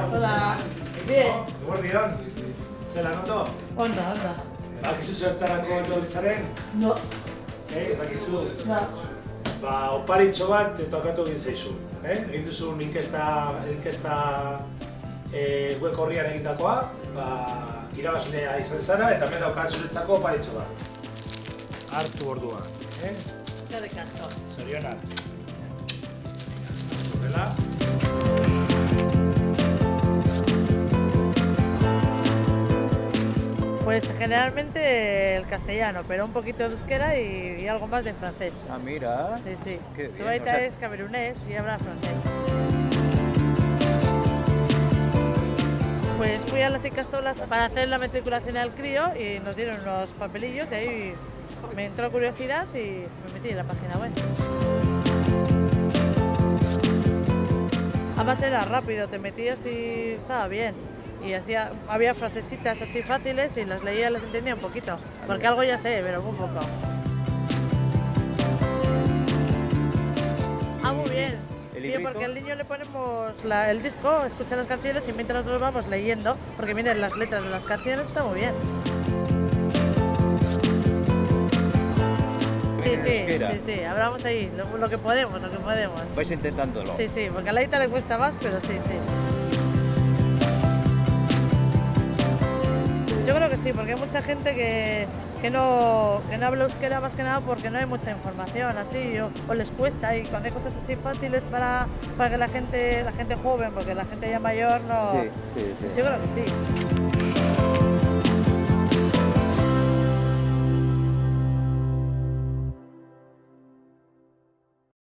Hola. Bien. Eguerdion, zelan ondo? Onda. Bakizu zertarako etorri zaren? No. Bakizu? No. Oparitxo bat tokatu egin zaizu. Egin duzun inkesta web horrian egindakoa, irabazlea izan zara eta hemen daukat zuretzako oparitxo bat. Hartu ordua. Eskerrik asko. Zorionak. Horrela. Pues generalmente el castellano, pero un poquito de euskera y algo más de francés. Ah, mira. Sí. Qué bien, Zuaita o sea- es camerunés y habla francés. Pues fui a las Icastolas para hacer la matriculación al crío y nos dieron unos papelillos y ahí me entró curiosidad y me metí en la página web. Además era rápido, te metías y estaba bien. Y había frasecitas así fáciles y las leía y las entendía un poquito. Porque algo ya sé, pero muy poco. Muy bien. ¿El Sí, librito? porque al niño le ponemos el disco, escucha las canciones y mientras nosotros vamos leyendo, porque vienen las letras de las canciones, está muy bien. Euskera. Sí, hablamos ahí, lo que podemos. Vais intentándolo. Sí, porque a la Ita le cuesta más, pero sí. Yo creo que sí, porque hay mucha gente que no habla euskera más que nada porque no hay mucha información así o les cuesta y cuando hay cosas así fáciles para que la gente joven, porque la gente ya mayor no... Sí. Yo creo que sí.